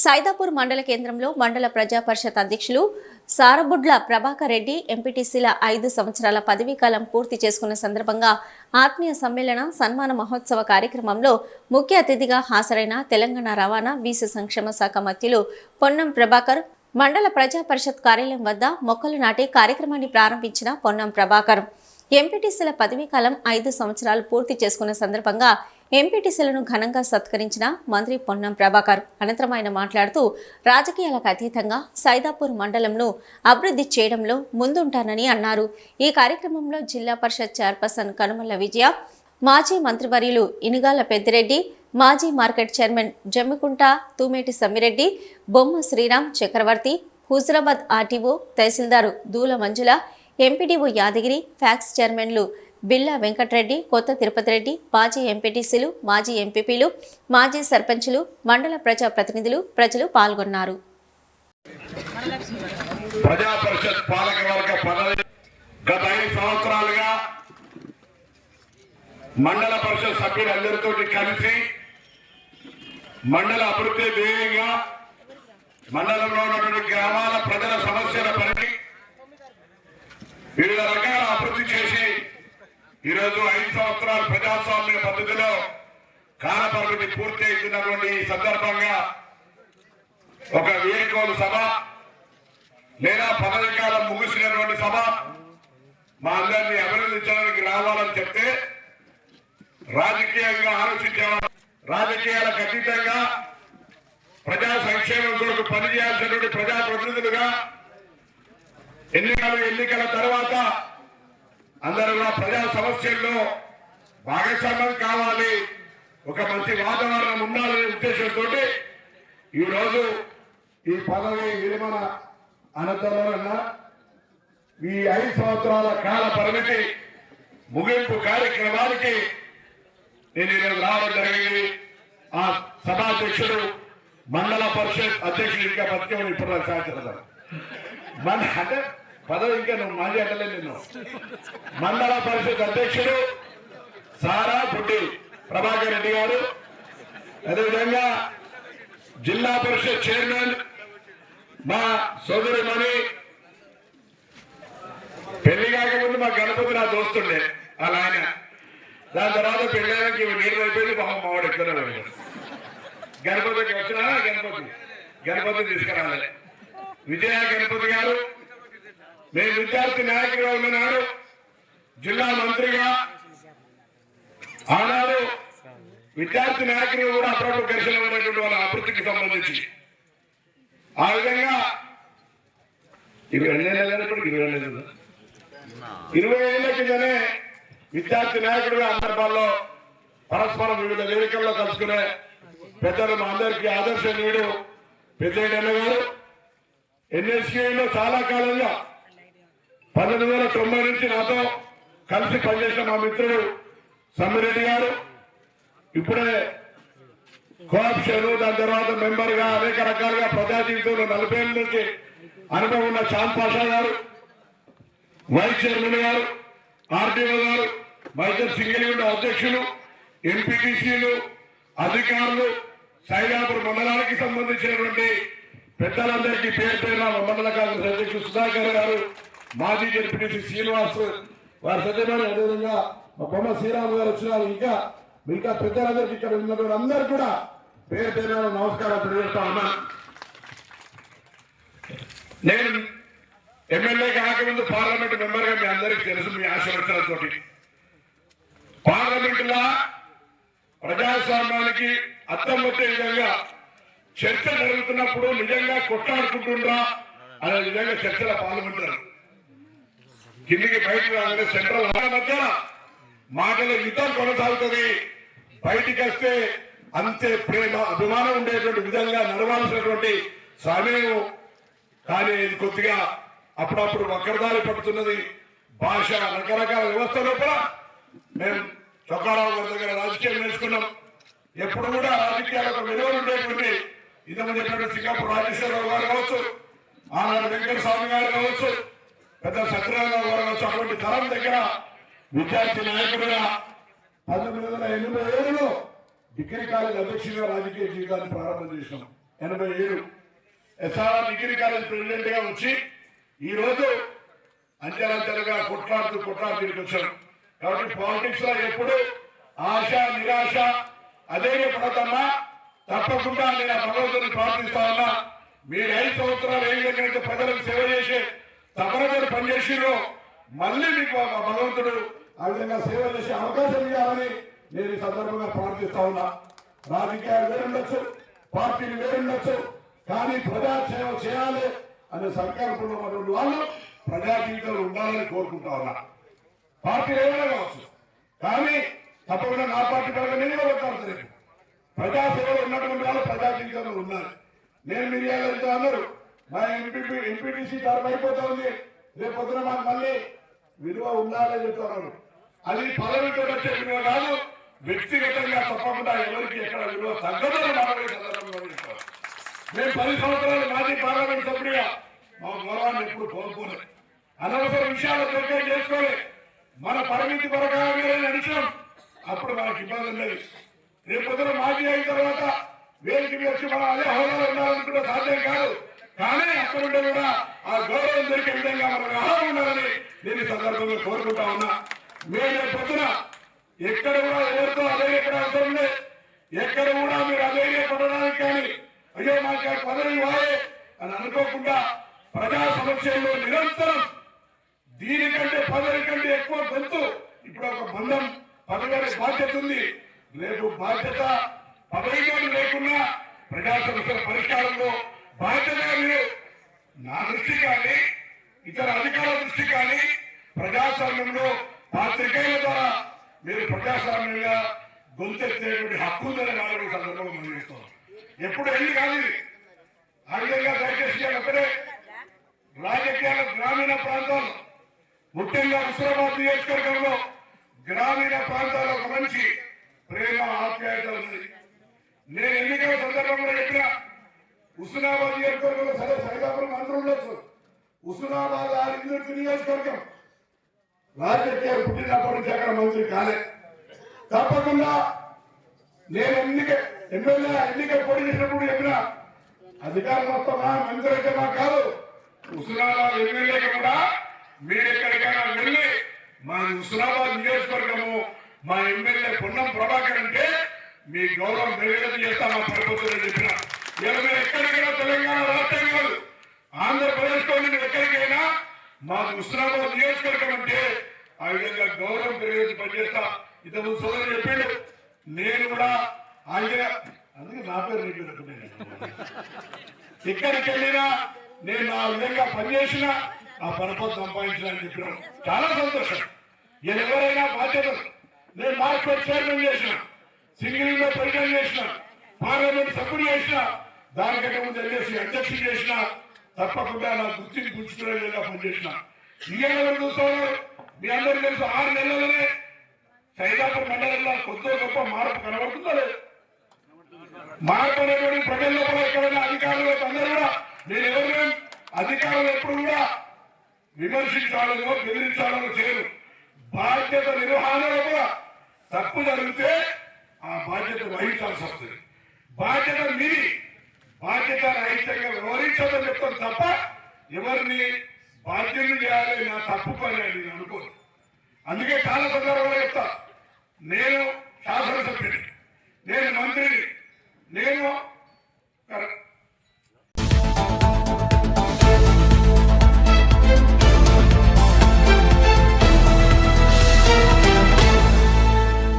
సైదాపూర్ మండల కేంద్రంలో మండల ప్రజా పరిషత్ అధ్యక్షులు సారబుడ్ల ప్రభాకర్ రెడ్డి ఎంపీటీసీల 5 సంవత్సరాల పదవీకాలం పూర్తి చేసుకున్న సందర్భంగా ఆత్మీయ సమ్మేళన సన్మాన మహోత్సవ కార్యక్రమంలో ముఖ్య అతిథిగా హాజరైన తెలంగాణ రవాణా బీసీ సంక్షేమ శాఖ మంత్రులు పొన్నం ప్రభాకర్ మండల ప్రజా పరిషత్ కార్యాలయం వద్ద మొక్కలు నాటి కార్యక్రమాన్ని ప్రారంభించిన పొన్నం ప్రభాకర్ ఎంపీటీసీల పదవీకాలం 5 సంవత్సరాలు పూర్తి చేసుకున్న సందర్భంగా ఎంపీటీసీలను ఘనంగా సత్కరించిన మంత్రి పొన్నం ప్రభాకర్ అనంతరం ఆయన మాట్లాడుతూ రాజకీయాలకు అతీతంగా సైదాపూర్ మండలంను అభివృద్ధి చేయడంలో ముందుంటానని అన్నారు. ఈ కార్యక్రమంలో జిల్లా పరిషత్ చైర్పర్సన్ కనుమల విజయ, మాజీ మంత్రివర్యులు ఇనుగాల పెద్దిరెడ్డి, మాజీ మార్కెట్ చైర్మన్ జమ్మికుంట తూమేటి సమ్మిరెడ్డి, బొమ్మ శ్రీరామ్ చక్రవర్తి, హుజరాబాద్ ఆర్టీఓ తహసీల్దారు దూల మంజుల, ఎంపీడీఓ యాదగిరి, ఫ్యాక్స్ చైర్మన్లు బిల్లా వెంకటరెడ్డి, కొత్త తిరుపతి రెడ్డి, మాజీ ఎంపీటీసీలు, మాజీ ఎంపీపీలు, మాజీ సర్పంచులు, మండల ప్రజా ప్రతినిధులు, ప్రజలు పాల్గొన్నారు. ప్రజా పరిషత్ పాలకవర్గ పదవి గత 5 సంవత్సరాలుగా మండల పరిషత్ సభ్యులందరితో కలిసి మండల అభివృద్ధి ధ్యేయంగా మండలంలో ఉన్నటువంటి గ్రామాల ప్రజల సమస్యల పరిధి వివిధ రకాల అభివృద్ధి చేసి ఈరోజు 5 సంవత్సరాల ప్రజాస్వామ్య పద్ధతిలో కాలపరిమితి పూర్తి అవుతున్నటువంటి ఈ సందర్భంగా ఒక వీడుకోలు సభ లేదా పదవి కాలం ముగిసినటువంటి సభ మా అందరినీ అభినందించడానికి రావాలని చెప్తే రాజకీయంగా ఆలోచించేవారు, రాజకీయాలకు అతీతంగా ప్రజా సంక్షేమం కొరకు పనిచేయాల్సినటువంటి ప్రజాప్రతినిధులుగా ఎన్నికల తర్వాత అందరూ ప్రజా సమస్యల్లో భాగస్వామ్యం కావాలి, ఒక మంచి వాతావరణం ఉండాలనే ఉద్దేశంతో ఈరోజు ఈ పదవి విరమణ అనంతరం ఈ 5 సంవత్సరాల కాల పరిమితి ముగింపు కార్యక్రమానికి నేను ఈరోజు రావడం జరిగింది. ఆ సభాధ్యక్షుడు మండల పరిషత్ అధ్యక్షుడు ఇంకా బతికేవాడు ఇప్పుడు సాయంత్రం అంటే పదవి ఇంకా నువ్వు మాజీ అంటలేదు. నిన్ను మండల పరిషత్ అధ్యక్షుడు సారా బుడ్డి ప్రభాకర్ రెడ్డి గారు, అదేవిధంగా జిల్లా పరిషత్ చైర్మన్ మా సోదరిమణి, పెళ్లి కాకముందు మా గణపతి నా దోస్తుండే అలా ఆయన, దాని తర్వాత పెళ్ళడానికి నీరు అయిపోయింది. మావాడు ఎక్కడ గణపతికి వచ్చినా గణపతి తీసుకురాలి. విజయ గణపతి గారు నేను విద్యార్థి నాయకుడిగా ఉన్నాడు, జిల్లా మంత్రిగా ఆనాడు విద్యార్థి నాయకులు కూడా అప్పుడప్పుడు ఘర్షణ ఉన్నటువంటి వాళ్ళ అభివృద్ధికి సంబంధించి ఆ విధంగా 20 ఏళ్ల కిందనే విద్యార్థి నాయకుడిగా సందర్భాల్లో పరస్పరం వివిధ వేదికల్లో కలుసుకునే పెద్దలు మా అందరికీ ఆదర్శనీయుడు పెద్దిరెడ్డి అన్న గారు ఎన్ఎస్కేలో చాలా కాలంగా 1990 నుంచి నాతో కలిసి పనిచేసిన మా మిత్రుడు సమ్మిరెడ్డి గారు, ఇప్పుడే కోఆప్షన్, దాని తర్వాత మెంబర్ గా అనేక రకాలుగా ప్రజా జీవితంలో 40 ఏళ్ళ నుంచి అనుభవం ఉన్న చాంద్ పాషా గారు, వైస్ చైర్మన్ గారు, ఆర్టీఓ గారు, మైజర్ సింగిల్ అధ్యక్షులు, ఎంపీటీసీలు, అధికారులు, సైదాపూర్ మండలానికి సంబంధించినటువంటి పెద్దలందరికీ పేరు పేరున మండల కాంగ్రెస్ అధ్యక్షుడు సుధాకర్ గారు, మాజీ ఎంపీటీసీ శ్రీనివాస్ వారి సత్యనారాయణ, అదేవిధంగా మా బొమ్మ శ్రీరామ్ గారు వచ్చినారు, ఇంకా పెద్దలందరికీ ఇక్కడ ఉన్నటువంటి అందరూ కూడా పేరు పేరున నమస్కారం తెలియజేస్తా ఉన్నాను. నేను ఎమ్మెల్యే కాకముందు పార్లమెంట్ మెంబర్ గా మీ అందరికీ తెలుసు, మీ ఆశీర్వచనాలతో పార్లమెంటులో ప్రజాస్వామ్యానికి అర్థం వచ్చే విధంగా చర్చ జరుగుతున్నప్పుడు నిజంగా కొట్లాడుకుంటుండ్రా అనే విధంగా చర్చలో పాల్గొంటారు. కిందికి బయటకు రాగానే సెంట్రల్ మధ్య మాటల యుద్ధం కొనసాగుతుంది. బయటికి వస్తే అంతే ప్రేమ అభిమానం ఉండేటువంటి విధంగా నడవాల్సినటువంటి సమయం, కానీ ఇది కొద్దిగా అప్పుడప్పుడు వక్రదారి పడుతున్నది. భాష రకరకాల వ్యవస్థ లోపల మేము చొక్కారావు గారి దగ్గర రాజకీయం నేర్చుకున్నాం. ఎప్పుడు కూడా రాజకీయాలకు విలువలు ఉండేటువంటి ఇంతమంది చెప్పినట్టు సింగపూర్ రాజేశ్వరరావు గారు కావచ్చు, ఆనాడు వెంకటస్వామి గారు కావచ్చు, పెద్ద సత్యనారాయణ గారు కావచ్చు, అటువంటి తరం దగ్గర విద్యార్థి నాయకుడుగా 1987లో డిగ్రీ కాలేజ్ అధ్యక్షుడిగా రాజకీయ జీవితాన్ని ప్రారంభం చేసినాం. 87 ఎస్ఆర్ఆర్ డిగ్రీ కాలేజ్ ప్రెసిడెంట్ గా వచ్చి ఈ రోజు అంచెలంచెలుగా కొట్లాడుతూ తిరిగి వచ్చాను. కాబట్టి పాలిటిక్స్ లో ఎప్పుడు ఆశ నిరాశ అధైర్యపడతన్నా తప్పకుండా నేను ఆ భగవంతుని ప్రార్థిస్తా ఉన్నా. మీరు 5 సంవత్సరాలు ఏ విధంగా అయితే ప్రజలకు సేవ చేసే తపనతో పనిచేసిరో మళ్ళీ మీకు ఆ భగవంతుడు ఆ విధంగా సేవ చేసే అవకాశం ఇవ్వాలని నేను ఈ సందర్భంగా ప్రార్థిస్తా ఉన్నా. రాజకీయాలు వేరుండొచ్చు, పార్టీలు వేరుండొచ్చు, కానీ ప్రజా సేవ చేయాలి అనే సంకల్పంలో వాళ్ళు ప్రజా జీవితంలో ఉండాలని కోరుకుంటా ఉన్నా. పార్టీలు ఏమైనా కావచ్చు, కానీ తప్పకుండా నా పార్టీ పరంగా నేను కొట్టాల్సి ప్రజా సేవలో ఉన్నటువంటి వాళ్ళు ప్రజా జీవితంలో ఉన్నారు. నేను మీడియాలో వెళ్తూ అన్నారు మా ఎంపీటీసీ టర్మ్ అయిపోతా ఉంది, రేపు పొద్దున మాకు మళ్ళీ విలువ ఉండాలని చెప్తున్నారు. అది పదవితో వచ్చే విలువ కాదు, వ్యక్తిగతంగా తప్పకుండా ఎవరికి ఎక్కడ విలువ తగ్గదని మాట్లాడే సందర్భంలో చెప్తారు. మేము 10 సంవత్సరాలు మాజీ పార్లమెంట్ సభ్యుడిగా మా గౌరవాన్ని ఎప్పుడు కోరుకోలేదు. అనవసర విషయాలు చర్చ చేసుకోలేదు. మన పరిమితి పరకాగా నడిచాం, అప్పుడు మనకు ఇబ్బంది ఉండేది. రేపు పొద్దున మాజీ అయిన తర్వాత వేదిక వచ్చి మనం అదే హోదాలో ఉండాలనుకుంటే సాధ్యం కాదు. కానీ అక్కడుంటే కూడా ఆ గౌరవం దొరికే విధంగా మనకు ఆహారం ఉండాలని నేను ఈ సందర్భంగా కోరుకుంటా ఉన్నా. మీరు రేపు పొద్దున ఎక్కడ కూడా ఎవరితో అధైర్యపడే అవసరం లేదు. ఎక్కడ కూడా మీరు అధైర్యపడడానికి కానీ అయ్యో మాకు పదవి వాయే అని అనుకోకుండా ప్రజా సమస్యల్లో నిరంతరం దీనికంటే పదవి కంటే ఎక్కువ గొంతు ఇప్పుడు ఒక బంధం పదవి బాధ్యత ఉంది. రేపు బాధ్యత పదవితో లేకున్నా ప్రజా సమస్యల పరిష్కారంలో బాధ్యత మీరు నా దృష్టి కానీ ఇతర అధికారుల దృష్టి కానీ ప్రజాస్వామ్యంలో పాత్రికేయుల ద్వారా మీరు ప్రజాస్వామ్యంగా గొంతెత్తేటువంటి హక్కు ఉందని నాలుగు సందర్భంగా మనం ఎప్పుడు వెళ్ళి కాదు. ఆ విధంగా దయచేసి ఒకటే రాజకీయాల గ్రామీణ ప్రాంతాల్లో ముఖ్యంగా హుస్నాబాద్ నియోజకవర్గంలో గ్రామీణ ప్రాంతాల్లో ఒక మంచి ప్రేమ ఆప్యాయత ఉంది. నేను ఎన్నికల సందర్భంలో చెప్పిన హుస్నాబాద్ నియోజకవర్గంలో సరే సైదాపురం మంత్రులు ఉండొచ్చు, హుస్నాబాద్ ఆరింటి నియోజకవర్గం రాజకీయాలు పుట్టినప్పటి నుంచి అక్కడ మంత్రి కాలే. తప్పకుండా నేను ఎన్నిక పోటీ చేసినప్పుడు చెప్పిన అధికారం మొత్తమా మంత్రి అయితే మాకు కాదు, హుస్నాబాద్ ఎమ్మెల్యేగా కూడా మీరు ఎక్కడికైనా వెళ్ళి మా హుస్నాబాద్ నియోజకవర్గము మా ఎమ్మెల్యే పొన్నం ప్రభాకర్ అంటే మీ గౌరవం మెరుగతి చేస్తా మా ప్రభుత్వం చెప్పిన. మీరు ఎక్కడికైనా తెలంగాణ రాష్ట్రం కాదు ఆంధ్రప్రదేశ్ లో మీరు ఎక్కడికైనా మా హుస్నాబాద్ నియోజకవర్గం అంటే ఆ విధంగా గౌరవం పెరిగేది పనిచేస్తా. ఇంతకు సోదరు చెప్పిండు, నేను కూడా ఆయన అందుకే నా పేరు ఎక్కడికి వెళ్ళినా నేను ఆ విధంగా పనిచేసిన ఆ పరపతి సంపాదించాలని చెప్పినాను. చాలా సంతోషం. నేను ఎవరైనా బాధ్యతలు నేను మార్కెట్ చైర్మన్ చేసిన, సింగిల్ లో ప్రెసిడెంట్ చేసిన, పార్లమెంట్ సభ్యుడు చేసిన, దానికంటే ముందు ఎల్ఏసీ అధ్యక్షుడు చేసిన, తప్పకుండా నా గుర్తిని పుచ్చుకునే విధంగా పనిచేసిన. ఇంకెవరు చూస్తా ఉన్నారు మీ అందరూ తెలుసు. 6 నెలలనే సైదాపూర్ మండలంలో కొద్ది గొప్ప మార్పు కనబడుతుందా లేదు? మార్పు అనేటువంటి ప్రజల్లో కూడా ఎక్కడైనా అధికారులు అందరూ కూడా నేను ఎవరు అధికారులు ఎప్పుడు కూడా విమర్శించాలనో బెదిరించాలనో చేయరు. బాధ్యత నిర్వహణలో కూడా తప్పు జరిగితే ఆ బాధ్యత వహించాల్సి వస్తుంది. బాధ్యత మీది బాధ్యత రహితంగా వివరించాలని చెప్తాను తప్ప ఎవరిని బాధ్యతలు చేయాలి నా తప్పు పని అని నేను అనుకోను. అందుకే చాలా సందర్భంలో చెప్తా, నేను